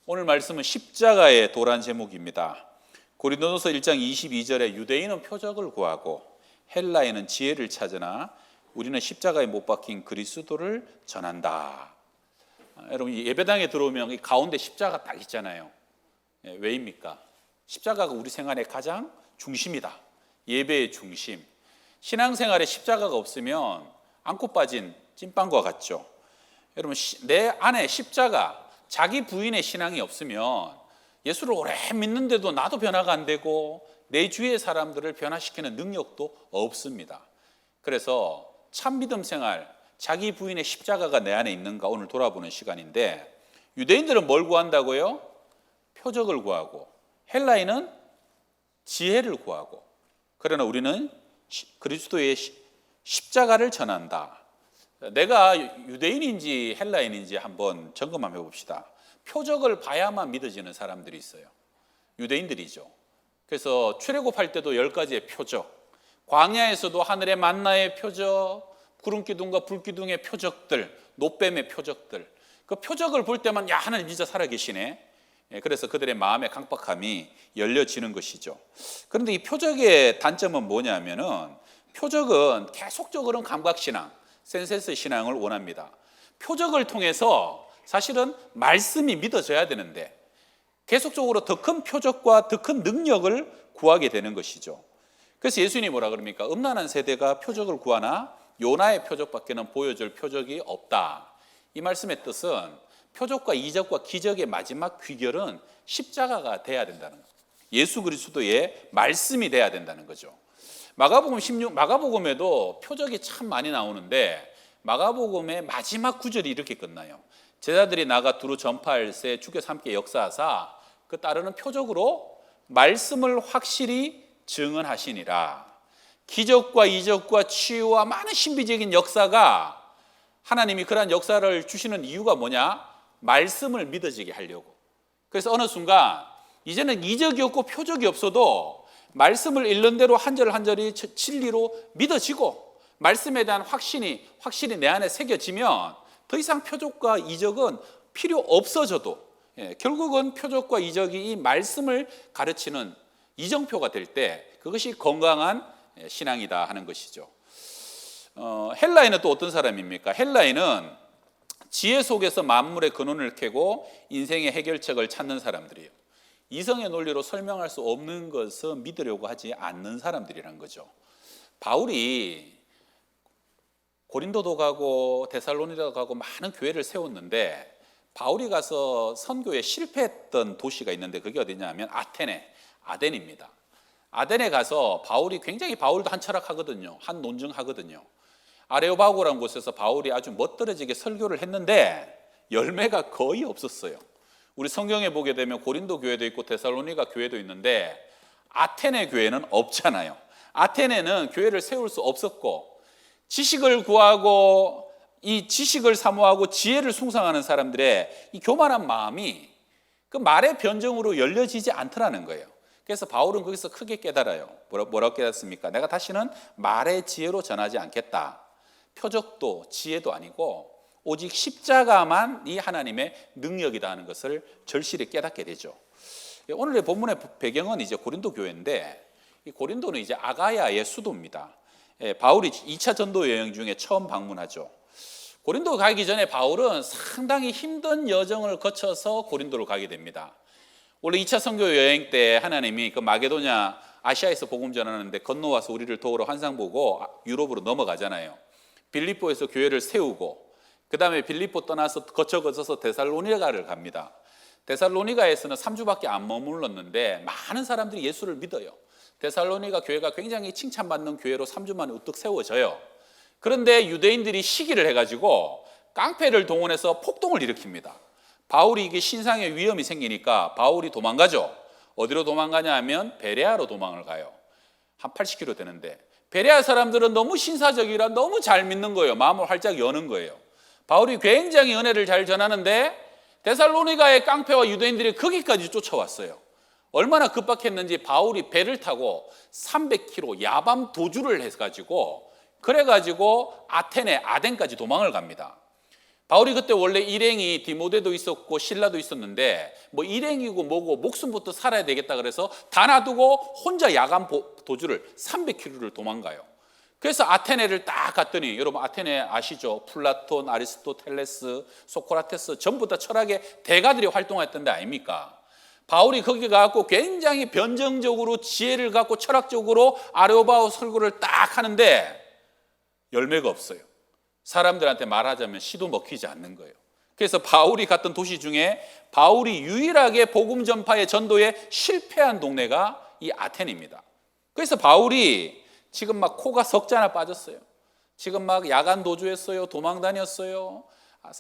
오늘 말씀은 십자가의 도란 제목입니다. 고린도전서 1장 22절에 유대인은 표적을 구하고 헬라인은 지혜를 찾으나 우리는 십자가에 못 박힌 그리스도를 전한다. 여러분 예배당에 들어오면 이 가운데 십자가 딱 있잖아요. 왜입니까? 십자가가 우리 생활의 가장 중심이다. 예배의 중심. 신앙생활에 십자가가 없으면 안고 빠진 찐빵과 같죠. 여러분 내 안에 십자가, 자기 부인의 신앙이 없으면 예수를 오래 믿는데도 나도 변화가 안 되고 내 주위의 사람들을 변화시키는 능력도 없습니다. 그래서 참 믿음 생활, 자기 부인의 십자가가 내 안에 있는가 오늘 돌아보는 시간인데, 유대인들은 뭘 구한다고요? 표적을 구하고, 헬라인은 지혜를 구하고, 그러나 우리는 그리스도의 십자가를 전한다. 내가 유대인인지 헬라인인지 한번 점검 한번 해봅시다. 표적을 봐야만 믿어지는 사람들이 있어요. 유대인들이죠. 그래서 출애굽할 때도 10가지의 표적, 광야에서도 하늘의 만나의 표적, 구름기둥과 불기둥의 표적들, 노뱀의 표적들, 그 표적을 볼 때만 야, 하나님 진짜 살아계시네. 그래서 그들의 마음의 강박함이 열려지는 것이죠. 그런데 이 표적의 단점은 뭐냐면은, 표적은 계속적으로 감각신앙, 센세스 신앙을 원합니다. 표적을 통해서 사실은 말씀이 믿어져야 되는데 계속적으로 더 큰 표적과 더 큰 능력을 구하게 되는 것이죠. 그래서 예수님이 뭐라 그럽니까? 음란한 세대가 표적을 구하나 요나의 표적밖에는 보여줄 표적이 없다. 이 말씀의 뜻은 표적과 이적과 기적의 마지막 귀결은 십자가가 돼야 된다는 거예요. 예수 그리스도의 말씀이 돼야 된다는 거죠. 마가복음 16, 마가복음에도 표적이 참 많이 나오는데 마가복음의 마지막 구절이 이렇게 끝나요. 제자들이 나가 두루 전파할세 주께서 함께 역사하사 그 따르는 표적으로 말씀을 확실히 증언하시니라. 기적과 이적과 치유와 많은 신비적인 역사가, 하나님이 그러한 역사를 주시는 이유가 뭐냐? 말씀을 믿어지게 하려고. 그래서 어느 순간 이제는 이적이 없고 표적이 없어도 말씀을 읽는 대로 한 절 한 절이 진리로 믿어지고 말씀에 대한 확신이 확실히 내 안에 새겨지면 더 이상 표적과 이적은 필요 없어져도, 결국은 표적과 이적이 이 말씀을 가르치는 이정표가 될 때 그것이 건강한 신앙이다 하는 것이죠. 헬라인은 또 어떤 사람입니까? 헬라인은 지혜 속에서 만물의 근원을 캐고 인생의 해결책을 찾는 사람들이에요. 이성의 논리로 설명할 수 없는 것을 믿으려고 하지 않는 사람들이란 거죠. 바울이 고린도도 가고 데살로니가도 가고 많은 교회를 세웠는데, 바울이 가서 선교에 실패했던 도시가 있는데 그게 어디냐면 아덴입니다. 아덴에 가서 바울이 굉장히, 바울도 한 철학하거든요. 한 논증하거든요. 아레오바고라는 곳에서 바울이 아주 멋들어지게 설교를 했는데 열매가 거의 없었어요. 우리 성경에 보게 되면 고린도 교회도 있고 데살로니가 교회도 있는데 아테네 교회는 없잖아요. 아테네는 교회를 세울 수 없었고, 지식을 구하고 이 지식을 사모하고 지혜를 숭상하는 사람들의 이 교만한 마음이 그 말의 변정으로 열려지지 않더라는 거예요. 그래서 바울은 거기서 크게 깨달아요. 뭐라고 깨닫습니까? 내가 다시는 말의 지혜로 전하지 않겠다. 표적도 지혜도 아니고 오직 십자가만 이 하나님의 능력이다 하는 것을 절실히 깨닫게 되죠. 오늘의 본문의 배경은 이제 고린도 교회인데, 이 고린도는 이제 아가야의 수도입니다. 바울이 2차 전도 여행 중에 처음 방문하죠. 고린도 가기 전에 바울은 상당히 힘든 여정을 거쳐서 고린도를 가게 됩니다. 원래 2차 선교 여행 때 하나님이 그 마게도냐, 아시아에서 복음 전하는데 건너와서 우리를 도우러 환상 보고 유럽으로 넘어가잖아요. 빌립보에서 교회를 세우고, 그 다음에 빌립보 떠나서 거쳐서 데살로니가를 갑니다. 데살로니가에서는 3주밖에 안 머물렀는데 많은 사람들이 예수를 믿어요. 데살로니가 교회가 굉장히 칭찬받는 교회로 3주 만에 우뚝 세워져요. 그런데 유대인들이 시기를 해가지고 깡패를 동원해서 폭동을 일으킵니다. 바울이 이게 신상의 위험이 생기니까 바울이 도망가죠. 어디로 도망가냐 하면 베레아로 도망을 가요. 한 80km 되는데, 베레아 사람들은 너무 신사적이라 너무 잘 믿는 거예요. 마음을 활짝 여는 거예요. 바울이 굉장히 은혜를 잘 전하는데 데살로니가의 깡패와 유대인들이 거기까지 쫓아왔어요. 얼마나 급박했는지 바울이 배를 타고 300km 야밤 도주를 해가지고, 그래가지고 아덴까지 도망을 갑니다. 바울이 그때 원래 일행이 디모데도 있었고 실라도 있었는데 뭐 일행이고 뭐고 목숨부터 살아야 되겠다 그래서 다 놔두고 혼자 야간 도주를 300km를 도망가요. 그래서 아테네를 딱 갔더니, 여러분 아테네 아시죠? 플라톤, 아리스토텔레스, 소크라테스 전부 다 철학의 대가들이 활동했던 데 아닙니까? 바울이 거기 가고 굉장히 변정적으로 지혜를 갖고 철학적으로 아레오바오 설교를 딱 하는데 열매가 없어요. 사람들한테 말하자면 씨도 먹히지 않는 거예요. 그래서 바울이 갔던 도시 중에 바울이 유일하게 복음 전파의 전도에 실패한 동네가 이 아테네입니다. 그래서 바울이 지금 막 코가 석자나 빠졌어요. 지금 막 야간 도주했어요. 도망 다녔어요.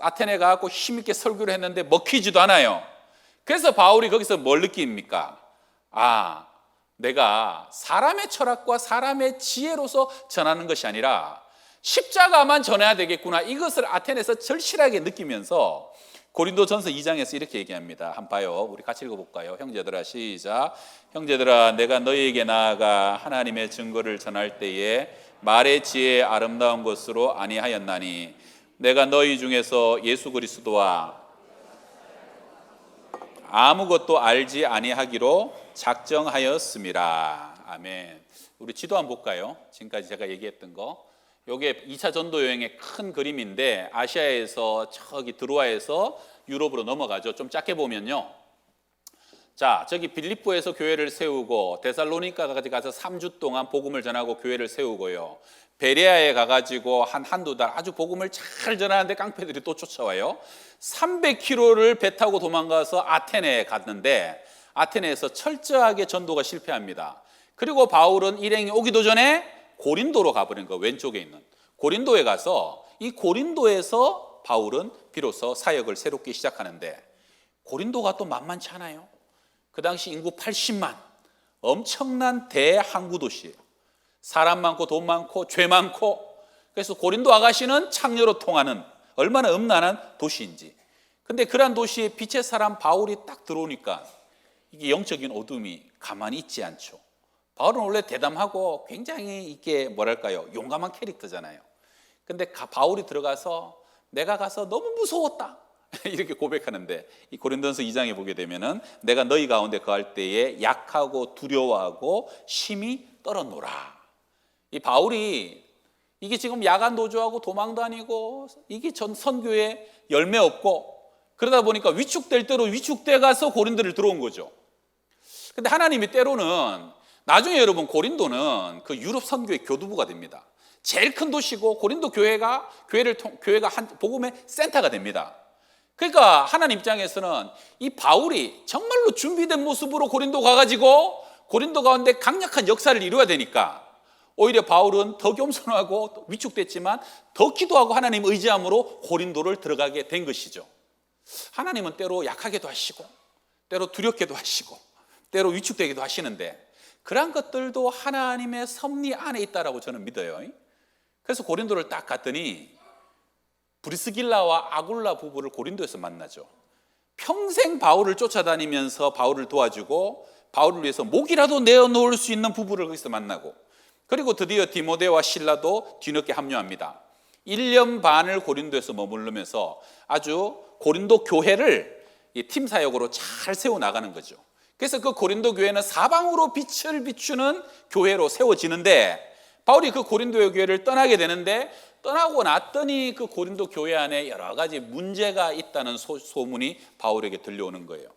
아테네 가고 힘있게 설교를 했는데 먹히지도 않아요. 그래서 바울이 거기서 뭘 느낍니까? 아, 내가 사람의 철학과 사람의 지혜로서 전하는 것이 아니라 십자가만 전해야 되겠구나. 이것을 아테네에서 절실하게 느끼면서 고린도전서 2장에서 이렇게 얘기합니다. 한번 봐요. 우리 같이 읽어볼까요? 형제들아, 시작. 형제들아, 내가 너희에게 나아가 하나님의 증거를 전할 때에 말의 지혜에 아름다운 것으로 아니하였나니 내가 너희 중에서 예수 그리스도와 아무것도 알지 아니하기로 작정하였음이라. 아멘. 우리 지도 한번 볼까요? 지금까지 제가 얘기했던 거. 요게 2차 전도 여행의 큰 그림인데 아시아에서 저기 드로아에서 유럽으로 넘어가죠. 좀 작게 보면요. 자, 저기 빌립보에서 교회를 세우고 데살로니가까지 가서 3주 동안 복음을 전하고 교회를 세우고요. 베레아에 가가지고 한두 달 아주 복음을 잘 전하는데 깡패들이 또 쫓아와요. 300km를 배 타고 도망가서 아테네에 갔는데 아테네에서 철저하게 전도가 실패합니다. 그리고 바울은 일행이 오기도 전에 고린도로 가버린 거예요. 왼쪽에 있는 고린도에 가서 이 고린도에서 바울은 비로소 사역을 새롭게 시작하는데 고린도가 또 만만치 않아요. 그 당시 인구 80만 엄청난 대항구 도시예요. 사람 많고 돈 많고 죄 많고, 그래서 고린도 아가씨는 창녀로 통하는 얼마나 음란한 도시인지. 근데 그러한 도시에 빛의 사람 바울이 딱 들어오니까 이게 영적인 어둠이 가만히 있지 않죠. 바울은 원래 대담하고 굉장히 이게 뭐랄까요, 용감한 캐릭터잖아요. 근데 바울이 들어가서 내가 가서 너무 무서웠다 이렇게 고백하는데, 이 고린도전서 2장에 보게 되면은 내가 너희 가운데 거할 때에 약하고 두려워하고 심히 떨었노라. 이 바울이 이게 지금 야간 도주하고 도망 다니고 이게 전 선교에 열매 없고 그러다 보니까 위축될 대로 위축돼 가서 고린도를 들어온 거죠. 근데 하나님이 때로는 나중에 여러분 고린도는 그 유럽 선교의 교두부가 됩니다. 제일 큰 도시고 고린도 교회가 한 복음의 센터가 됩니다. 그러니까 하나님 입장에서는 이 바울이 정말로 준비된 모습으로 고린도 가가지고 고린도 가운데 강력한 역사를 이루어야 되니까 오히려 바울은 더 겸손하고 위축됐지만 더 기도하고 하나님 의지함으로 고린도를 들어가게 된 것이죠. 하나님은 때로 약하게도 하시고 때로 두렵게도 하시고 때로 위축되기도 하시는데 그러한 것들도 하나님의 섭리 안에 있다라고 저는 믿어요. 그래서 고린도를 딱 갔더니 브리스길라와 아굴라 부부를 고린도에서 만나죠. 평생 바울을 쫓아다니면서 바울을 도와주고 바울을 위해서 목이라도 내어놓을 수 있는 부부를 거기서 만나고, 그리고 드디어 디모데와 실라도 뒤늦게 합류합니다. 1년 반을 고린도에서 머무르면서 아주 고린도 교회를 팀 사역으로 잘 세워나가는 거죠. 그래서 그 고린도 교회는 사방으로 빛을 비추는 교회로 세워지는데 바울이 그 고린도 교회를 떠나게 되는데 떠나고 났더니 그 고린도 교회 안에 여러 가지 문제가 있다는 소문이 바울에게 들려오는 거예요.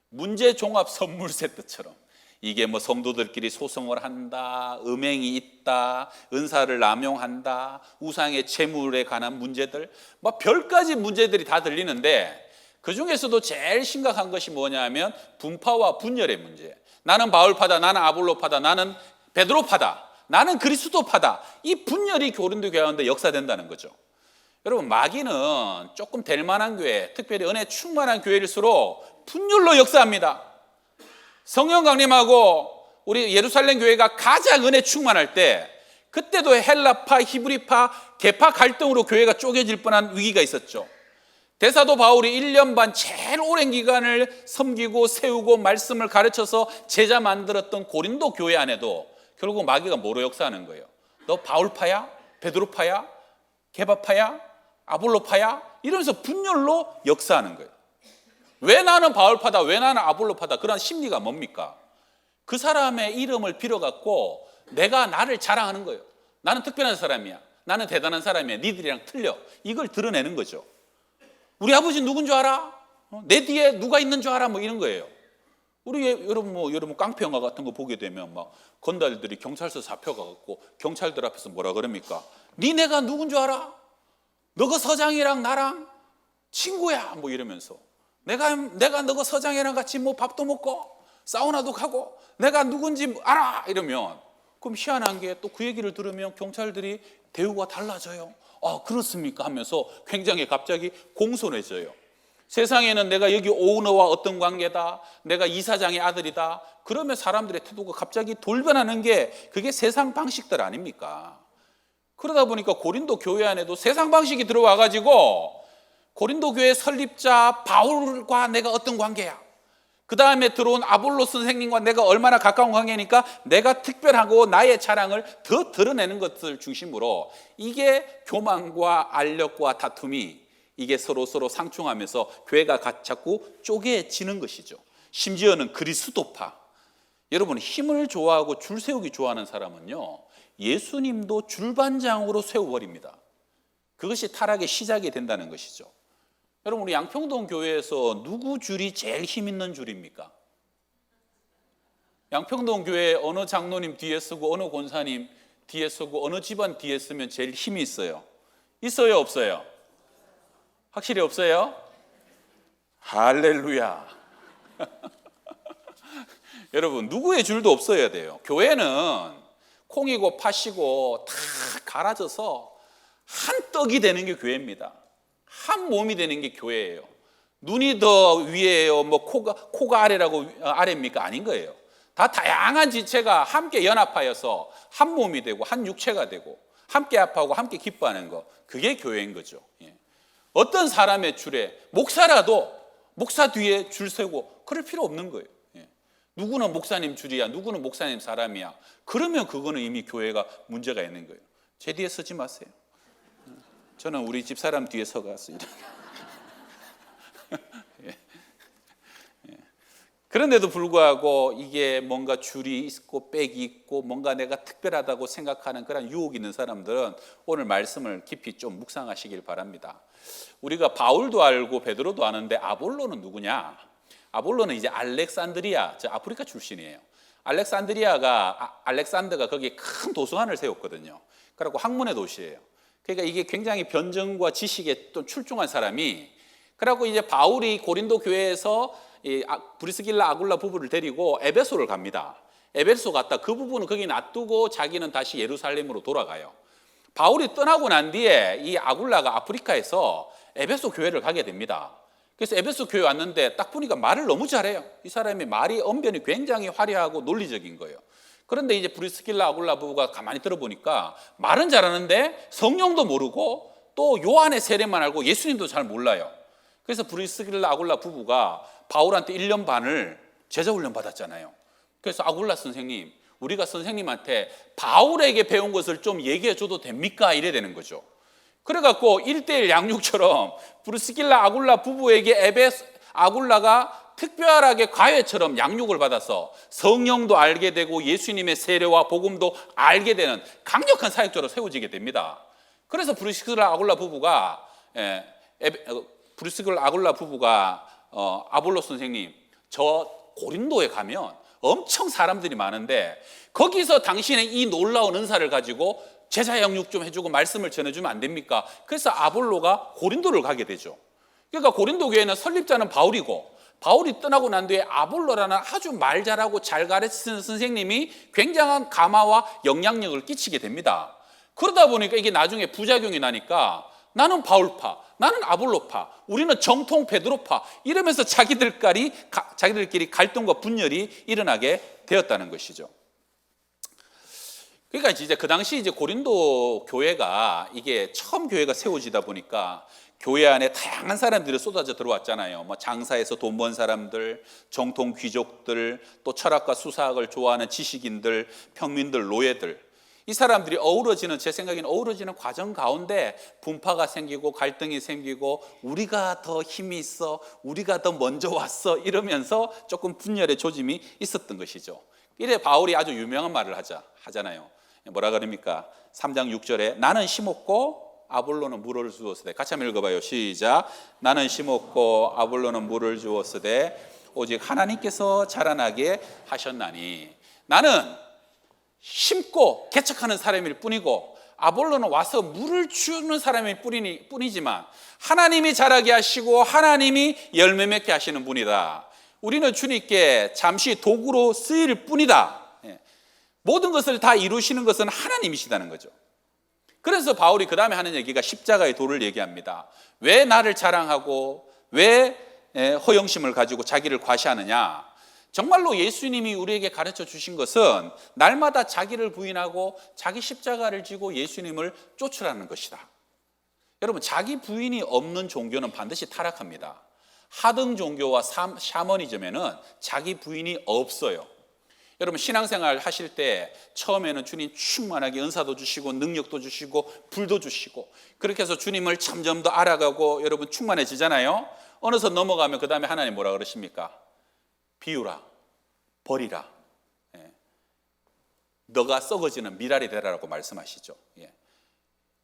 문제 종합 선물 세트처럼 이게 뭐 성도들끼리 소송을 한다, 음행이 있다, 은사를 남용한다, 우상의 재물에 관한 문제들, 뭐 별가지 문제들이 다 들리는데 그 중에서도 제일 심각한 것이 뭐냐면 분파와 분열의 문제. 나는 바울파다, 나는 아볼로파다, 나는 베드로파다, 나는 그리스도파다. 이 분열이 고린도 교회 가운데 역사된다는 거죠. 여러분, 마귀는 조금 될 만한 교회, 특별히 은혜 충만한 교회일수록 분열로 역사합니다. 성령 강림하고 우리 예루살렘 교회가 가장 은혜 충만할 때 그때도 헬라파, 히브리파, 개파 갈등으로 교회가 쪼개질 뻔한 위기가 있었죠. 대사도 바울이 1년 반 제일 오랜 기간을 섬기고 세우고 말씀을 가르쳐서 제자 만들었던 고린도 교회 안에도 결국 마귀가 뭐로 역사하는 거예요? 너 바울파야? 베드로파야? 게바파야? 아볼로파야? 이러면서 분열로 역사하는 거예요. 왜 나는 바울파다, 왜 나는 아볼로파다, 그런 심리가 뭡니까? 그 사람의 이름을 빌어갖고 내가 나를 자랑하는 거예요. 나는 특별한 사람이야, 나는 대단한 사람이야, 니들이랑 틀려, 이걸 드러내는 거죠. 우리 아버지 누군 줄 알아? 내 뒤에 누가 있는 줄 알아? 뭐 이런 거예요. 우리 여러분 깡패 영화 같은 거 보게 되면 막 건달들이 경찰서 잡혀가갖고 경찰들 앞에서 뭐라 그럽니까? 니네가 누군 줄 알아? 너가 서장이랑 나랑 친구야, 뭐 이러면서 내가 너가 서장이랑 같이 뭐 밥도 먹고 사우나도 가고 내가 누군지 알아, 이러면 그럼 희한한 게 또 그 얘기를 들으면 경찰들이 대우가 달라져요. 아, 그렇습니까? 하면서 굉장히 갑자기 공손해져요. 세상에는 내가 여기 오너와 어떤 관계다, 내가 이사장의 아들이다, 그러면 사람들의 태도가 갑자기 돌변하는 게 그게 세상 방식들 아닙니까? 그러다 보니까 고린도 교회 안에도 세상 방식이 들어와가지고 고린도 교회 설립자 바울과 내가 어떤 관계야, 그 다음에 들어온 아볼로 선생님과 내가 얼마나 가까운 관계니까 내가 특별하고 나의 자랑을 더 드러내는 것을 중심으로 이게 교만과 알력과 다툼이 이게 서로 상충하면서 교회가 자꾸 쪼개지는 것이죠. 심지어는 그리스도파, 여러분 힘을 좋아하고 줄 세우기 좋아하는 사람은요, 예수님도 줄반장으로 세워버립니다. 그것이 타락의 시작이 된다는 것이죠. 여러분, 우리 양평동 교회에서 누구 줄이 제일 힘 있는 줄입니까? 양평동 교회 어느 장로님 뒤에 서고 어느 권사님 뒤에 서고 어느 집안 뒤에 서면 제일 힘이 있어요? 있어요, 없어요? 확실히 없어요? 할렐루야. 여러분, 누구의 줄도 없어야 돼요. 교회는 콩이고 팥이고 다 갈아져서 한 떡이 되는 게 교회입니다. 한 몸이 되는 게 교회예요. 눈이 더 위에요, 뭐 코가 아래라고 아래입니까? 아닌 거예요. 다 다양한 지체가 함께 연합하여서 한 몸이 되고 한 육체가 되고 함께 아파하고 함께 기뻐하는 거, 그게 교회인 거죠. 예. 어떤 사람의 줄에 목사라도 목사 뒤에 줄 세고 그럴 필요 없는 거예요. 예. 누구는 목사님 줄이야, 누구는 목사님 사람이야, 그러면 그거는 이미 교회가 문제가 있는 거예요. 제 뒤에 서지 마세요. 저는 우리 집 사람 뒤에 서갔어요. 예. 예. 그런데도 불구하고 이게 뭔가 줄이 있고 빽이 있고 뭔가 내가 특별하다고 생각하는 그런 유혹이 있는 사람들은 오늘 말씀을 깊이 좀 묵상하시길 바랍니다. 우리가 바울도 알고 베드로도 아는데 아볼로는 누구냐? 아볼로는 이제 알렉산드리아, 저 아프리카 출신이에요. 알렉산더가 거기에 큰 도서관을 세웠거든요. 그리고 학문의 도시예요. 그러니까 이게 굉장히 변정과 지식에 좀 출중한 사람이, 그리고 이제 바울이 고린도 교회에서 브리스길라 아굴라 부부를 데리고 에베소를 갑니다. 에베소 갔다 그 부부는 거기 놔두고 자기는 다시 예루살렘으로 돌아가요. 바울이 떠나고 난 뒤에 이 아굴라가 아프리카에서 에베소 교회를 가게 됩니다. 그래서 에베소 교회 왔는데 딱 보니까 말을 너무 잘해요. 이 사람이 말이 언변이 굉장히 화려하고 논리적인 거예요. 그런데 이제 브리스길라 아굴라 부부가 가만히 들어보니까 말은 잘하는데 성령도 모르고 또 요한의 세례만 알고 예수님도 잘 몰라요. 그래서 브리스길라 아굴라 부부가 바울한테 1년 반을 제자훈련 받았잖아요. 그래서 아굴라 선생님, 우리가 선생님한테 바울에게 배운 것을 좀 얘기해 줘도 됩니까? 이래 되는 거죠. 그래갖고 1:1 양육처럼 브리스길라 아굴라 부부에게 아굴라가 특별하게 과외처럼 양육을 받아서 성령도 알게 되고 예수님의 세례와 복음도 알게 되는 강력한 사역자로 세워지게 됩니다. 그래서 브리스길라 아굴라 부부가 아볼로 선생님, 저 고린도에 가면 엄청 사람들이 많은데 거기서 당신의 이 놀라운 은사를 가지고 제자 양육 좀 해주고 말씀을 전해주면 안 됩니까? 그래서 아볼로가 고린도를 가게 되죠. 그러니까 고린도 교회는 설립자는 바울이고, 바울이 떠나고 난 뒤에 아볼로라는 아주 말 잘하고 잘 가르치는 선생님이 굉장한 감화와 영향력을 끼치게 됩니다. 그러다 보니까 이게 나중에 부작용이 나니까 나는 바울파, 나는 아볼로파, 우리는 정통 베드로파, 이러면서 자기들끼리 갈등과 분열이 일어나게 되었다는 것이죠. 그러니까 이제 그 당시 이제 고린도 교회가 이게 처음 교회가 세워지다 보니까 교회 안에 다양한 사람들이 쏟아져 들어왔잖아요. 뭐 장사에서 돈 번 사람들, 정통 귀족들, 또 철학과 수사학을 좋아하는 지식인들, 평민들, 노예들, 이 사람들이 어우러지는, 제 생각에는 어우러지는 과정 가운데 분파가 생기고 갈등이 생기고 우리가 더 힘이 있어, 우리가 더 먼저 왔어 이러면서 조금 분열의 조짐이 있었던 것이죠. 이래 바울이 아주 유명한 말을 하잖아요. 뭐라 그럽니까? 3장 6절에 나는 심었고 아볼로는 물을 주었으되, 같이 한번 읽어봐요. 시작. 나는 심었고 아볼로는 물을 주었으되 오직 하나님께서 자라나게 하셨나니. 나는 심고 개척하는 사람일 뿐이고 아볼로는 와서 물을 주는 사람일 뿐이지만 하나님이 자라게 하시고 하나님이 열매 맺게 하시는 분이다. 우리는 주님께 잠시 도구로 쓰일 뿐이다. 모든 것을 다 이루시는 것은 하나님이시다는 거죠. 그래서 바울이 그 다음에 하는 얘기가 십자가의 도를 얘기합니다. 왜 나를 자랑하고 왜 허영심을 가지고 자기를 과시하느냐. 정말로 예수님이 우리에게 가르쳐 주신 것은 날마다 자기를 부인하고 자기 십자가를 지고 예수님을 쫓으라는 것이다. 여러분, 자기 부인이 없는 종교는 반드시 타락합니다. 하등 종교와 샤머니즘에는 자기 부인이 없어요. 여러분, 신앙생활 하실 때 처음에는 주님 충만하게 은사도 주시고 능력도 주시고 불도 주시고 그렇게 해서 주님을 점점 더 알아가고 여러분 충만해지잖아요. 어느 선 넘어가면 그 다음에 하나님 뭐라 그러십니까? 비우라, 버리라, 너가 썩어지는 미랄이 되라라고 말씀하시죠.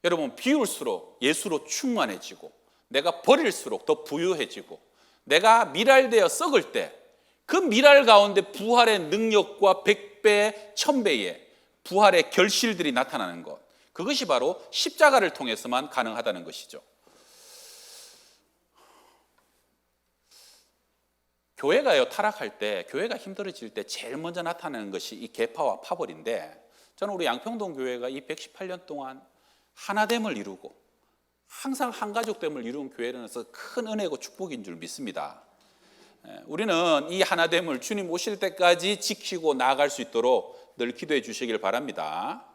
여러분, 비울수록 예수로 충만해지고 내가 버릴수록 더 부유해지고 내가 미랄되어 썩을 때 그 미랄 가운데 부활의 능력과 100배, 1000배의 부활의 결실들이 나타나는 것, 그것이 바로 십자가를 통해서만 가능하다는 것이죠. 교회가요, 타락할 때, 교회가 힘들어질 때 제일 먼저 나타나는 것이 이 계파와 파벌인데, 저는 우리 양평동 교회가 이 118년 동안 하나됨을 이루고 항상 한가족됨을 이룬 교회라서 큰 은혜고 축복인 줄 믿습니다. 우리는 이 하나됨을 주님 오실 때까지 지키고 나아갈 수 있도록 늘 기도해 주시길 바랍니다.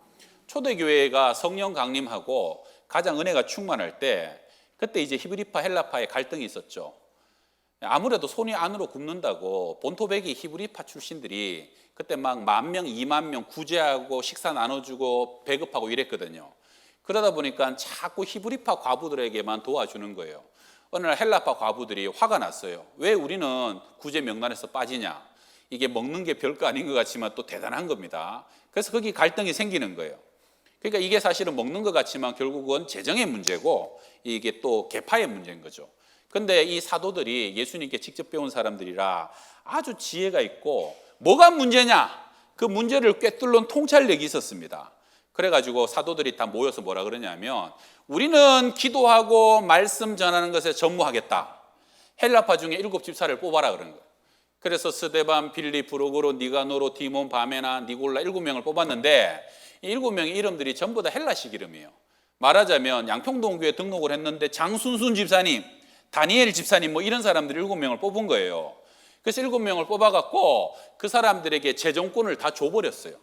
초대교회가 성령 강림하고 가장 은혜가 충만할 때, 그때 이제 히브리파 헬라파의 갈등이 있었죠. 아무래도 손이 안으로 굽는다고 본토백이 히브리파 출신들이 그때 막 10,000명, 20,000명 구제하고 식사 나눠주고 배급하고 이랬거든요. 그러다 보니까 자꾸 히브리파 과부들에게만 도와주는 거예요. 어느 날 헬라파 과부들이 화가 났어요. 왜 우리는 구제 명단에서 빠지냐. 이게 먹는 게 별거 아닌 것 같지만 또 대단한 겁니다. 그래서 거기 갈등이 생기는 거예요. 그러니까 이게 사실은 먹는 것 같지만 결국은 재정의 문제고 이게 또 계파의 문제인 거죠. 그런데 이 사도들이 예수님께 직접 배운 사람들이라 아주 지혜가 있고 뭐가 문제냐? 그 문제를 꿰뚫는 통찰력이 있었습니다. 그래가지고 사도들이 다 모여서 뭐라 그러냐면 우리는 기도하고 말씀 전하는 것에 전무하겠다. 헬라파 중에 7 집사를 뽑아라 그런 거예요. 그래서 스데반, 빌리, 브로고로, 니가노로, 디몬, 바메나, 니골라 7명을 뽑았는데 이 7명의 이름들이 전부 다 헬라식 이름이에요. 말하자면 양평동교회 등록을 했는데 장순순 집사님, 다니엘 집사님 뭐 이런 사람들 7명을 뽑은 거예요. 그래서 7명을 뽑아갖고 그 사람들에게 재정권을 다 줘버렸어요.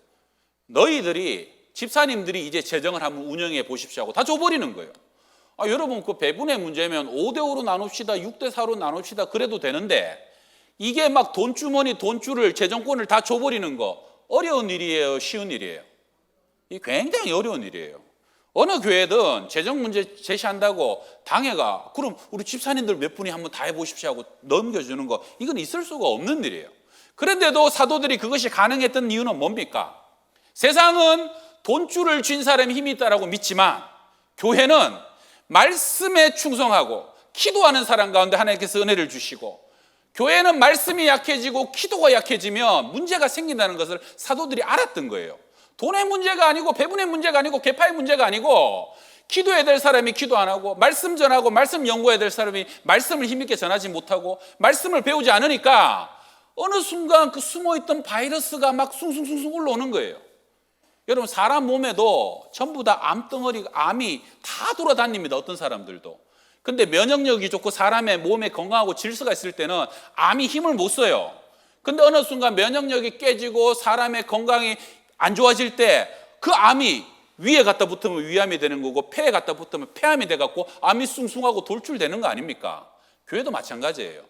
너희들이 집사님들이 이제 재정을 한번 운영해 보십시오 하고 다 줘버리는 거예요. 여러분, 그 배분의 문제면 5대5로 나눕시다, 6대4로 나눕시다 그래도 되는데 이게 막 돈주머니 돈줄을 재정권을 다 줘버리는 거 어려운 일이에요, 쉬운 일이에요? 이 굉장히 어려운 일이에요. 어느 교회든 재정 문제 제시한다고 당회가 그럼 우리 집사님들 몇 분이 한번 다 해보십시오 하고 넘겨주는 거, 이건 있을 수가 없는 일이에요. 그런데도 사도들이 그것이 가능했던 이유는 뭡니까? 세상은 돈줄을 쥔 사람이 힘이 있다고 믿지만 교회는 말씀에 충성하고 기도하는 사람 가운데 하나님께서 은혜를 주시고, 교회는 말씀이 약해지고 기도가 약해지면 문제가 생긴다는 것을 사도들이 알았던 거예요. 돈의 문제가 아니고 배분의 문제가 아니고 계파의 문제가 아니고 기도해야 될 사람이 기도 안 하고 말씀 전하고 말씀 연구해야 될 사람이 말씀을 힘있게 전하지 못하고 말씀을 배우지 않으니까 어느 순간 그 숨어있던 바이러스가 막 숭숭숭숭 올라오는 거예요. 여러분, 사람 몸에도 전부 다 암덩어리, 암이 다 돌아다닙니다. 어떤 사람들도. 근데 면역력이 좋고 사람의 몸에 건강하고 질서가 있을 때는 암이 힘을 못 써요. 근데 어느 순간 면역력이 깨지고 사람의 건강이 안 좋아질 때 그 암이 위에 갖다 붙으면 위암이 되는 거고 폐에 갖다 붙으면 폐암이 돼갖고 암이 숭숭하고 돌출되는 거 아닙니까? 교회도 마찬가지예요.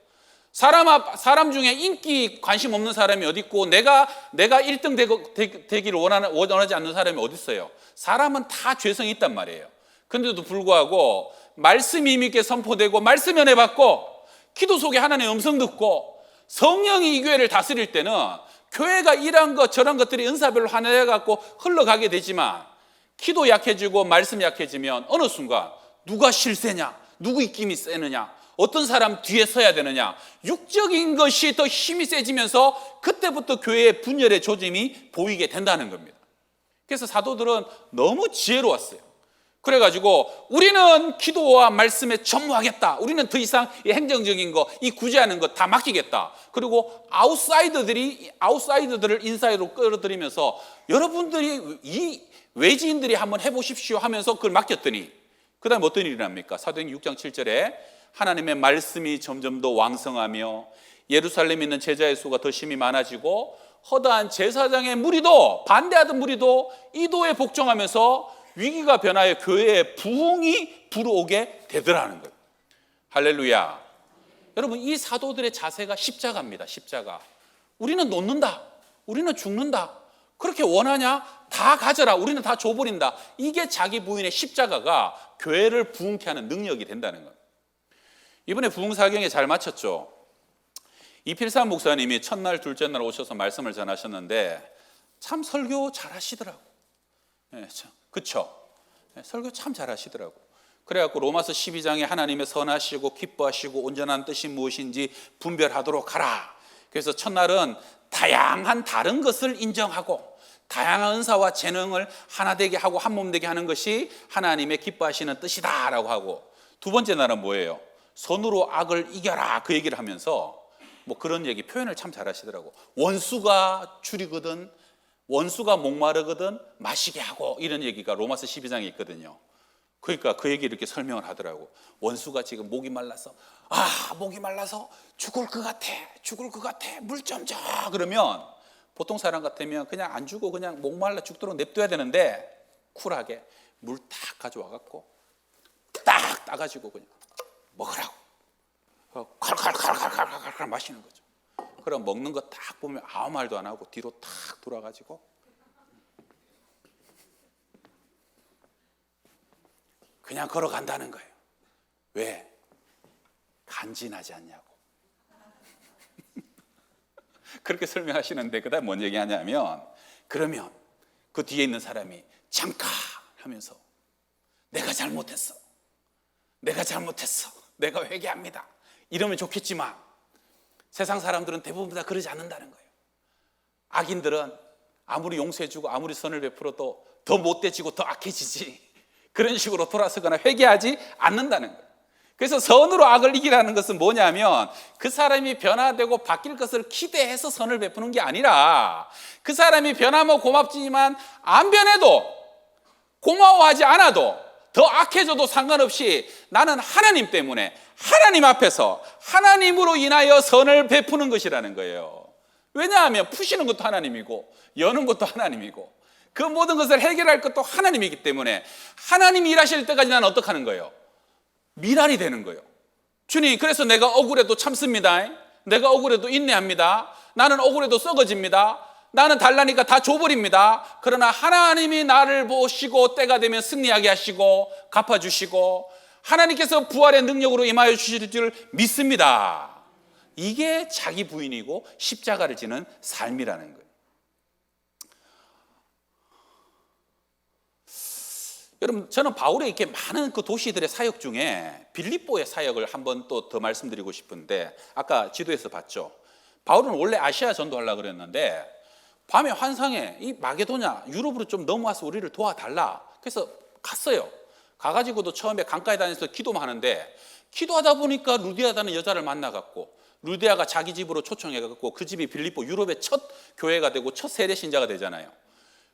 사람 중에 인기 관심 없는 사람이 어디 있고 내가 1등 되기를 원하지 않는 사람이 어디 있어요? 사람은 다 죄성이 있단 말이에요. 그런데도 불구하고 말씀이 힘있게 선포되고 말씀 연애 받고 기도 속에 하나님의 음성 듣고 성령이 이 교회를 다스릴 때는 교회가 이런 것 저런 것들이 은사별로 하나 갖고 흘러가게 되지만 기도 약해지고 말씀 약해지면 어느 순간 누가 실세냐, 누구 입김이 세느냐, 어떤 사람 뒤에 서야 되느냐, 육적인 것이 더 힘이 세지면서 그때부터 교회의 분열의 조짐이 보이게 된다는 겁니다. 그래서 사도들은 너무 지혜로웠어요. 그래가지고 우리는 기도와 말씀에 전무하겠다. 우리는 더 이상 이 행정적인 거, 이 구제하는 거 다 맡기겠다. 그리고 아웃사이더들을 인사이드로 끌어들이면서 여러분들이 이 외지인들이 한번 해보십시오 하면서 그걸 맡겼더니 그 다음에 어떤 일이 납니까? 사도행전 6장 7절에 하나님의 말씀이 점점 더 왕성하며 예루살렘에 있는 제자의 수가 더 심히 많아지고 허다한 제사장의 무리도 반대하던 무리도 이도에 복종하면서 위기가 변하여 교회에 부흥이 불어오게 되더라는 거예요. 할렐루야. 여러분 이 사도들의 자세가 십자가입니다. 십자가. 우리는 놓는다. 우리는 죽는다. 그렇게 원하냐? 다 가져라. 우리는 다 줘버린다. 이게 자기 부인의 십자가가 교회를 부흥케 하는 능력이 된다는 거예요. 이번에 부흥사경에 잘 마쳤죠. 이필삼 목사님이 첫날 둘째 날 오셔서 말씀을 전하셨는데 참 설교 잘 하시더라고. 네, 그렇죠? 네, 설교 참 잘 하시더라고. 그래갖고 로마서 12장에 하나님의 선하시고 기뻐하시고 온전한 뜻이 무엇인지 분별하도록 하라. 그래서 첫날은 다양한 다른 것을 인정하고 다양한 은사와 재능을 하나 되게 하고 한 몸 되게 하는 것이 하나님의 기뻐하시는 뜻이다라고 하고, 두 번째 날은 뭐예요? 선으로 악을 이겨라, 그 얘기를 하면서 뭐 그런 얘기 표현을 참 잘하시더라고. 원수가 줄이거든, 원수가 목마르거든 마시게 하고, 이런 얘기가 로마서 12장에 있거든요. 그러니까 그 얘기를 이렇게 설명을 하더라고. 원수가 지금 목이 말라서 목이 말라서 죽을 것 같아 물 좀 줘. 그러면 보통 사람 같으면 그냥 안 주고 그냥 목말라 죽도록 냅둬야 되는데 쿨하게 물 딱 가져와 갖고 딱 따가지고 그냥 먹으라고 칼칼칼칼칼칼 마시는 거죠. 그럼 먹는 거 딱 보면 아무 말도 안 하고 뒤로 딱 돌아가지고 그냥 걸어간다는 거예요. 왜? 간지나지 않냐고. 그렇게 설명하시는데 그 다음 뭔 얘기하냐면, 그러면 그 뒤에 있는 사람이 잠깐 하면서 내가 잘못했어 내가 회개합니다 이러면 좋겠지만 세상 사람들은 대부분 다 그러지 않는다는 거예요. 악인들은 아무리 용서해주고 아무리 선을 베풀어도 더 못돼지고 더 악해지지, 그런 식으로 돌아서거나 회개하지 않는다는 거예요. 그래서 선으로 악을 이기라는 것은 뭐냐면 그 사람이 변화되고 바뀔 것을 기대해서 선을 베푸는 게 아니라, 그 사람이 변하면 고맙지만 안 변해도 고마워하지 않아도 더 악해져도 상관없이 나는 하나님 때문에 하나님 앞에서 하나님으로 인하여 선을 베푸는 것이라는 거예요. 왜냐하면 푸시는 것도 하나님이고 여는 것도 하나님이고 그 모든 것을 해결할 것도 하나님이기 때문에 하나님이 일하실 때까지 나는 어떻게 하는 거예요? 미랄이 되는 거예요. 주님, 그래서 내가 억울해도 참습니다. 내가 억울해도 인내합니다. 나는 억울해도 썩어집니다. 나는 달라니까 다 줘버립니다. 그러나 하나님이 나를 보시고 때가 되면 승리하게 하시고 갚아주시고 하나님께서 부활의 능력으로 임하여 주실 줄 믿습니다. 이게 자기 부인이고 십자가를 지는 삶이라는 거예요. 여러분, 저는 바울의 이렇게 많은 그 도시들의 사역 중에 빌립보의 사역을 한번 또 더 말씀드리고 싶은데, 아까 지도에서 봤죠. 바울은 원래 아시아 전도하려고 그랬는데 밤에 환상에 이 마게도냐 유럽으로 좀 넘어와서 우리를 도와달라. 그래서 갔어요. 가가지고도 처음에 강가에 다니면서 기도만 하는데 기도하다 보니까 루디아다는 여자를 만나갖고 루디아가 자기 집으로 초청해갖고 그 집이 빌립보 유럽의 첫 교회가 되고 첫 세례 신자가 되잖아요.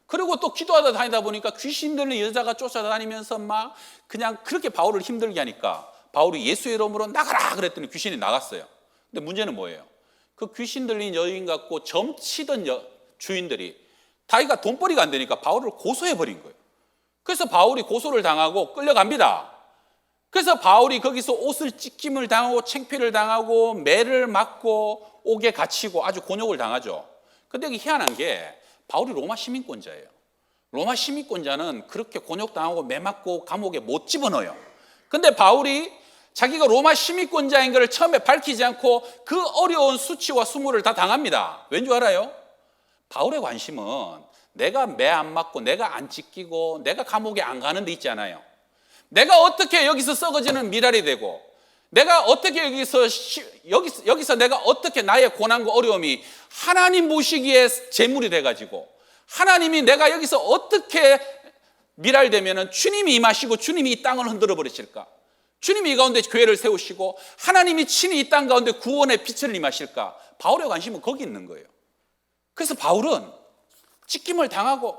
그리고 또 기도하다 다니다 보니까 귀신 들린 여자가 쫓아다니면서 막 그냥 그렇게 바울을 힘들게 하니까 바울이 예수의 이름으로 나가라 그랬더니 귀신이 나갔어요. 근데 문제는 뭐예요? 그 귀신 들린 여인 갖고 점치던 주인들이 자기가 돈벌이가 안 되니까 바울을 고소해버린 거예요. 그래서 바울이 고소를 당하고 끌려갑니다. 그래서 바울이 거기서 옷을 찢김을 당하고 창피를 당하고 매를 맞고 옥에 갇히고 아주 곤욕을 당하죠. 근데 여기 희한한 게 바울이 로마 시민권자예요. 로마 시민권자는 그렇게 곤욕당하고 매 맞고 감옥에 못 집어넣어요. 근데 바울이 자기가 로마 시민권자인 것을 처음에 밝히지 않고 그 어려운 수치와 수모를 다 당합니다. 왠 줄 알아요? 바울의 관심은 내가 매 안 맞고 내가 안 찢기고 내가 감옥에 안 가는 데 있잖아요. 내가 어떻게 여기서 썩어지는 미랄이 되고 내가 어떻게 여기서 내가 어떻게 나의 고난과 어려움이 하나님 보시기에 재물이 돼가지고 하나님이 내가 여기서 어떻게 미랄되면은 주님이 임하시고 주님이 이 땅을 흔들어 버리실까? 주님이 이 가운데 교회를 세우시고 하나님이 친히 이 땅 가운데 구원의 빛을 임하실까? 바울의 관심은 거기 있는 거예요. 그래서 바울은 찢김을 당하고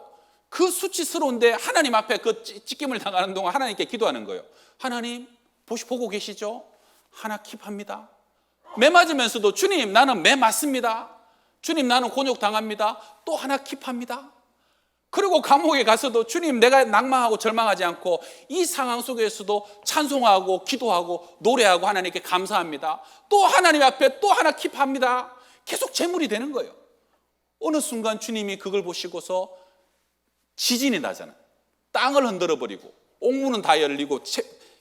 그 수치스러운데 하나님 앞에 그 찢김을 당하는 동안 하나님께 기도하는 거예요. 하나님 보고 계시죠? 하나 킵합니다. 매 맞으면서도 주님 나는 매 맞습니다. 주님 나는 곤욕 당합니다. 또 하나 킵합니다. 그리고 감옥에 가서도 주님 내가 낭망하고 절망하지 않고 이 상황 속에서도 찬송하고 기도하고 노래하고 하나님께 감사합니다. 또 하나님 앞에 또 하나 킵합니다. 계속 재물이 되는 거예요. 어느 순간 주님이 그걸 보시고서 지진이 나잖아요. 땅을 흔들어 버리고 옥문은 다 열리고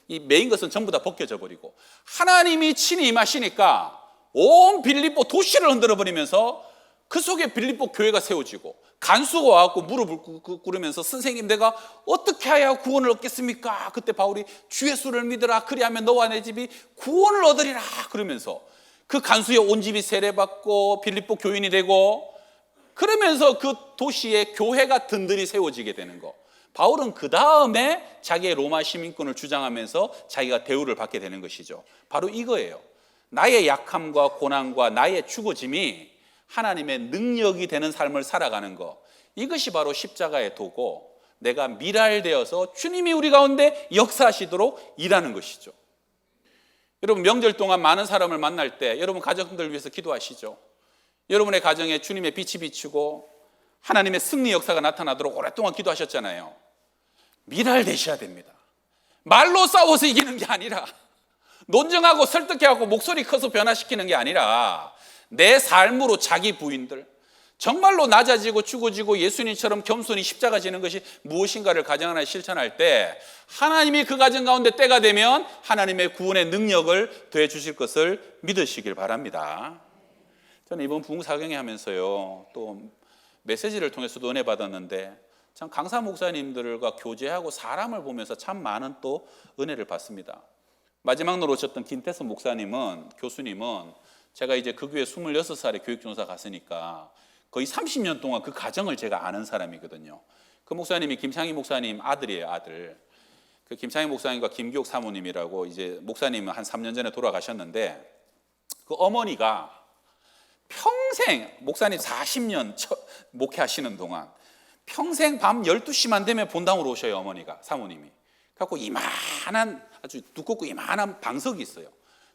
이 메인 것은 전부 다 벗겨져 버리고 하나님이 친히 임하시니까 온 빌립보 도시를 흔들어 버리면서 그 속에 빌립보 교회가 세워지고 간수가 와갖고 무릎을 꿇으면서 선생님 내가 어떻게 해야 구원을 얻겠습니까? 그때 바울이 주 예수를 믿으라 그리하면 너와 내 집이 구원을 얻으리라 그러면서 그 간수의 온 집이 세례받고 빌립보 교인이 되고 그러면서 그 도시에 교회가 든든히 세워지게 되는 거. 바울은 그 다음에 자기의 로마 시민권을 주장하면서 자기가 대우를 받게 되는 것이죠. 바로 이거예요. 나의 약함과 고난과 나의 죽어짐이 하나님의 능력이 되는 삶을 살아가는 것. 이것이 바로 십자가의 도고 내가 미랄되어서 주님이 우리 가운데 역사하시도록 일하는 것이죠. 여러분 명절 동안 많은 사람을 만날 때 여러분 가정들 위해서 기도하시죠. 여러분의 가정에 주님의 빛이 비추고 하나님의 승리 역사가 나타나도록 오랫동안 기도하셨잖아요. 미랄되셔야 됩니다. 말로 싸워서 이기는 게 아니라 논쟁하고 설득해하고 목소리 커서 변화시키는 게 아니라 내 삶으로 자기 부인들 정말로 낮아지고 죽어지고 예수님처럼 겸손히 십자가 지는 것이 무엇인가를 가정 하나에 실천할 때 하나님이 그 가정 가운데 때가 되면 하나님의 구원의 능력을 더해 주실 것을 믿으시길 바랍니다. 저는 이번 부흥사경회 하면서요 또 메시지를 통해서도 은혜 받았는데 참 강사 목사님들과 교제하고 사람을 보면서 참 많은 또 은혜를 받습니다. 마지막으로 오셨던 김태선 목사님은 교수님은 제가 이제 그 교회 26살에 교육종사 갔으니까 거의 30년 동안 그 가정을 제가 아는 사람이거든요. 그 목사님이 김창희 목사님 아들이에요, 아들. 그 김창희 목사님과 김기옥 사모님이라고 이제 목사님은 한 3년 전에 돌아가셨는데 그 어머니가 평생 목사님 40년 목회하시는 동안 평생 밤 12시만 되면 본당으로 오셔요, 어머니가, 사모님이. 그래갖고 이만한 아주 두껍고 이만한 방석이 있어요.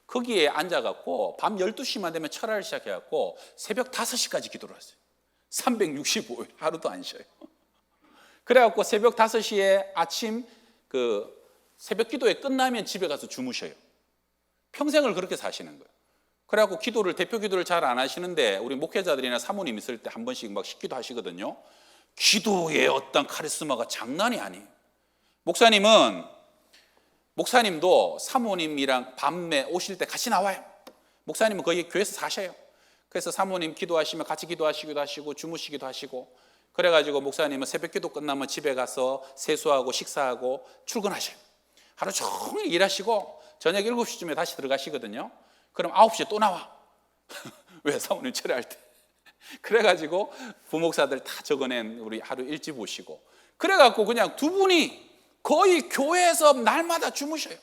거기에 앉아갖고 밤 12시만 되면 철야를 시작해갖고 새벽 5시까지 기도를 하세요. 365일 하루도 안 쉬어요. 그래갖고 새벽 5시에 아침 그 새벽 기도회 끝나면 집에 가서 주무셔요. 평생을 그렇게 사시는 거예요. 그래갖고 기도를 대표 기도를 잘 안 하시는데 우리 목회자들이나 사모님 있을 때 한 번씩 막 식기도 하시거든요. 기도의 어떤 카리스마가 장난이 아니에요. 목사님도 사모님이랑 밤에 오실 때 같이 나와요. 목사님은 거기 교회에서 사셔요. 그래서 사모님 기도하시면 같이 기도하시기도 하시고 주무시기도 하시고 그래가지고 목사님은 새벽 기도 끝나면 집에 가서 세수하고 식사하고 출근하셔요. 하루 종일 일하시고 저녁 7시쯤에 다시 들어가시거든요. 그럼 9시에 또 나와. 왜? 사모님 철회할 때. 그래가지고 부목사들 다 적어낸 우리 하루 일집 오시고 그래갖고 그냥 두 분이 거의 교회에서 날마다 주무셔요.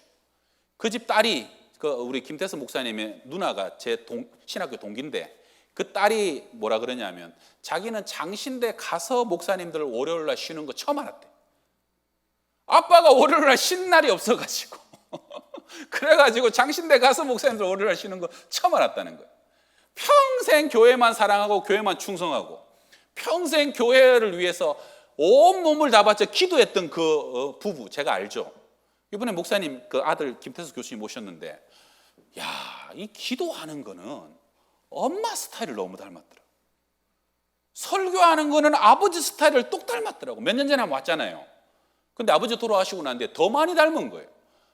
그 집 딸이 우리 김태선 목사님의 누나가 제 신학교 동기인데 그 딸이 뭐라 그러냐면 자기는 장신대 가서 목사님들 월요일날 쉬는 거 처음 알았대. 아빠가 월요일날 쉬는 날이 없어가지고 그래가지고 장신대 가서 목사님들 월요일날 쉬는 거 처음 알았다는 거예요. 평생 교회만 사랑하고 교회만 충성하고 평생 교회를 위해서 온 몸을 다 바쳐 기도했던 그 부부 제가 알죠. 이번에 목사님 그 아들 김태수 교수님 모셨는데, 야, 이 기도하는 거는 엄마 스타일을 너무 닮았더라고. 설교하는 거는 아버지 스타일을 똑 닮았더라고. 몇 년 전에 한번 왔잖아요. 근데 아버지 돌아가시고 난데 더 많이 닮은 거예요.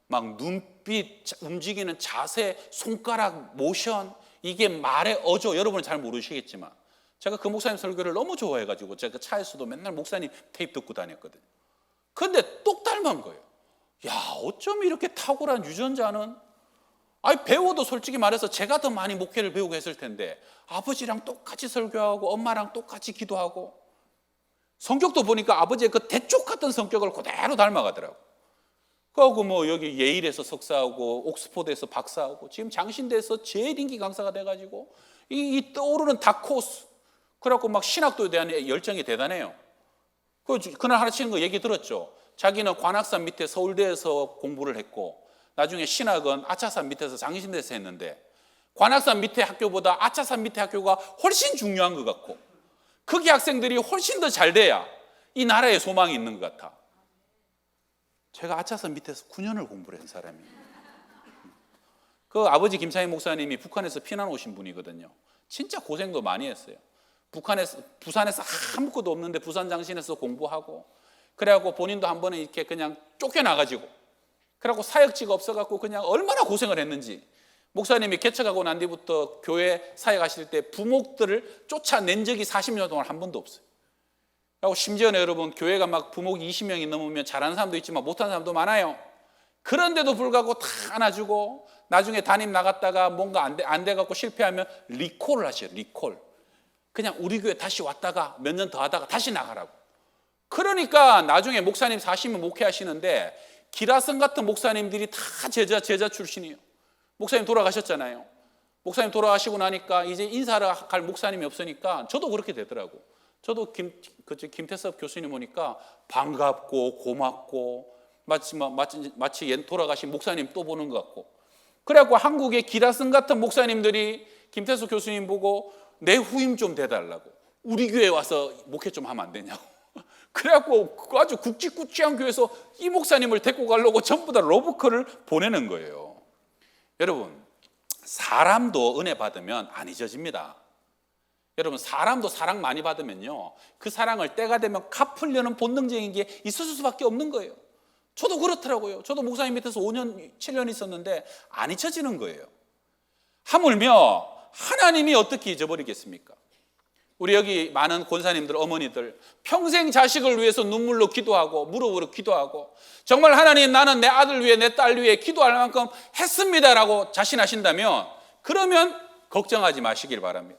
막 눈빛, 움직이는 자세, 손가락, 모션, 이게 말의 어조, 여러분은 잘 모르시겠지만 제가 그 목사님 설교를 너무 좋아해가지고 제가 차에서도 맨날 목사님 테이프 듣고 다녔거든요. 근데 똑 닮은 거예요. 야, 어쩜 이렇게 탁월한 유전자는, 아니 배워도 솔직히 말해서 제가 더 많이 목회를 배우고 했을 텐데 아버지랑 똑같이 설교하고 엄마랑 똑같이 기도하고, 성격도 보니까 아버지의 그 대쪽 같은 성격을 그대로 닮아가더라고. 그하고 뭐 여기 예일에서 석사하고 옥스포드에서 박사하고 지금 장신대에서 제일 인기 강사가 돼가지고 이 떠오르는 다코스, 그래갖고 막 신학도에 대한 열정이 대단해요. 그날 하시는 거 얘기 들었죠. 자기는 관악산 밑에 서울대에서 공부를 했고 나중에 신학은 아차산 밑에서 장신대에서 했는데 관악산 밑에 학교보다 아차산 밑에 학교가 훨씬 중요한 것 같고 거기 학생들이 훨씬 더 잘 돼야 이 나라에 소망이 있는 것 같아. 제가 아차산 밑에서 9년을 공부를 한 사람이에요. 그 아버지 김창희 목사님이 북한에서 피난 오신 분이거든요. 진짜 고생도 많이 했어요. 부산에서 아무것도 없는데 부산 장신에서 공부하고, 그래갖고 본인도 한 번에 이렇게 그냥 쫓겨나가지고, 그래갖고 사역지가 없어갖고 그냥 얼마나 고생을 했는지. 목사님이 개척하고 난 뒤부터 교회 사역하실 때 부목들을 쫓아낸 적이 40년 동안 한 번도 없어요. 그리고 심지어는 여러분, 교회가 막 부목이 20명이 넘으면 잘하는 사람도 있지만 못하는 사람도 많아요. 그런데도 불구하고 다 안아주고, 나중에 담임 나갔다가 뭔가 안 돼갖고 실패하면 리콜을 하셔요. 리콜. 그냥 우리 교회 다시 왔다가 몇 년 더 하다가 다시 나가라고. 그러니까 나중에 목사님 사시면 목회하시는데 기라성 같은 목사님들이 다 제자 출신이에요. 목사님 돌아가셨잖아요. 목사님 돌아가시고 나니까 이제 인사를 갈 목사님이 없으니까 저도 그렇게 되더라고. 저도 김태섭 교수님 오니까 반갑고 고맙고 마치 옛 돌아가신 목사님 또 보는 것 같고, 그래갖고 한국의 기라성 같은 목사님들이 김태섭 교수님 보고 내 후임 좀 돼달라고, 우리 교회 와서 목회 좀 하면 안 되냐고. 그래갖고 아주 굵직굵직한 교회에서 이 목사님을 데리고 가려고 전부 다 로브콜을 보내는 거예요. 여러분, 사람도 은혜 받으면 안 잊어집니다. 여러분, 사람도 사랑 많이 받으면요, 그 사랑을 때가 되면 갚으려는 본능적인 게 있을 수밖에 없는 거예요. 저도 그렇더라고요. 저도 목사님 밑에서 5년, 7년 있었는데 안 잊혀지는 거예요. 하물며 하나님이 어떻게 잊어버리겠습니까? 우리 여기 많은 권사님들, 어머니들 평생 자식을 위해서 눈물로 기도하고 무릎으로 기도하고, 정말 하나님 나는 내 아들 위해 내 딸 위해 기도할 만큼 했습니다라고 자신하신다면, 그러면 걱정하지 마시길 바랍니다.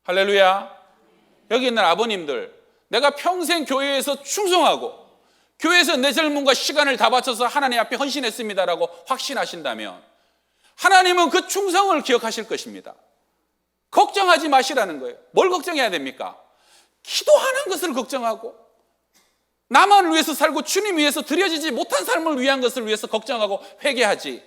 할렐루야. 여기 있는 아버님들, 내가 평생 교회에서 충성하고 교회에서 내 젊음과 시간을 다 바쳐서 하나님 앞에 헌신했습니다라고 확신하신다면 하나님은 그 충성을 기억하실 것입니다. 걱정하지 마시라는 거예요. 뭘 걱정해야 됩니까? 기도하는 것을 걱정하고, 나만을 위해서 살고 주님 위해서 드려지지 못한 삶을 위한 것을 위해서 걱정하고 회개하지,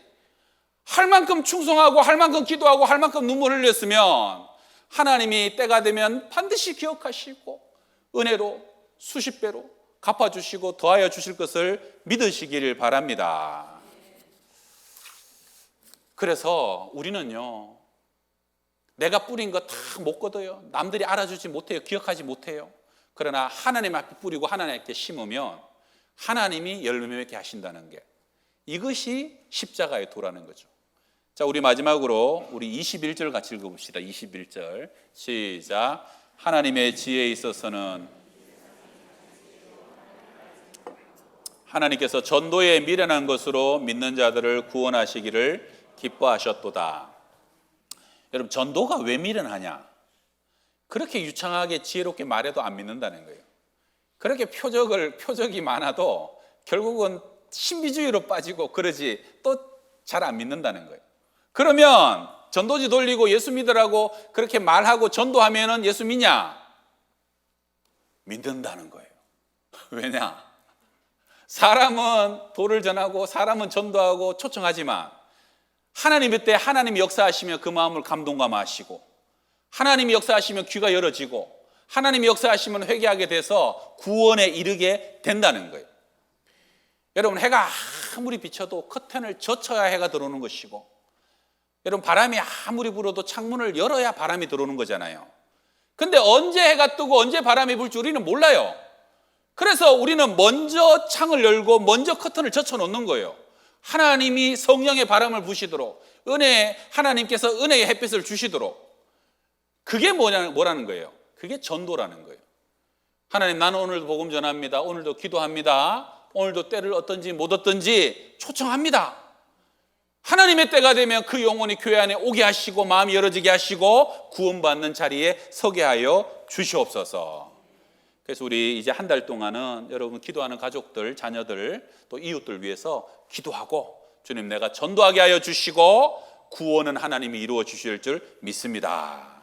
할 만큼 충성하고 할 만큼 기도하고 할 만큼 눈물을 흘렸으면 하나님이 때가 되면 반드시 기억하시고 은혜로 수십 배로 갚아주시고 더하여 주실 것을 믿으시기를 바랍니다. 그래서 우리는요, 내가 뿌린 거 다 못 거둬요. 남들이 알아주지 못해요. 기억하지 못해요. 그러나 하나님 앞에 뿌리고 하나님 앞에 심으면 하나님이 열매 맺게 하신다는 게, 이것이 십자가의 도라는 거죠. 자, 우리 마지막으로 우리 21절 같이 읽어봅시다. 21절 시작. 하나님의 지혜에 있어서는 하나님께서 전도에 미련한 것으로 믿는 자들을 구원하시기를 기뻐하셨도다. 여러분, 전도가 왜 미련하냐? 그렇게 유창하게 지혜롭게 말해도 안 믿는다는 거예요. 그렇게 표적이 많아도 결국은 신비주의로 빠지고 그러지 또 잘 안 믿는다는 거예요. 그러면 전도지 돌리고 예수 믿으라고 그렇게 말하고 전도하면은 예수 믿냐? 믿는다는 거예요. 왜냐? 사람은 도를 전하고 사람은 전도하고 초청하지만 하나님의 때 하나님이 역사하시면 그 마음을 감동감하시고, 하나님이 역사하시면 귀가 열어지고, 하나님이 역사하시면 회개하게 돼서 구원에 이르게 된다는 거예요. 여러분, 해가 아무리 비쳐도 커튼을 젖혀야 해가 들어오는 것이고, 여러분, 바람이 아무리 불어도 창문을 열어야 바람이 들어오는 거잖아요. 근데 언제 해가 뜨고 언제 바람이 불지 우리는 몰라요. 그래서 우리는 먼저 창을 열고 먼저 커튼을 젖혀 놓는 거예요. 하나님이 성령의 바람을 부시도록, 하나님께서 은혜의 햇빛을 주시도록. 그게 뭐라는 거예요? 그게 전도라는 거예요. 하나님, 나는 오늘도 복음 전합니다. 오늘도 기도합니다. 오늘도 때를 얻든지 못 얻든지 초청합니다. 하나님의 때가 되면 그 영혼이 교회 안에 오게 하시고 마음이 열어지게 하시고 구원받는 자리에 서게 하여 주시옵소서. 그래서 우리 이제 한 달 동안은 여러분 기도하는 가족들, 자녀들, 또 이웃들 위해서 기도하고, 주님, 내가 전도하게 하여 주시고 구원은 하나님이 이루어 주실 줄 믿습니다.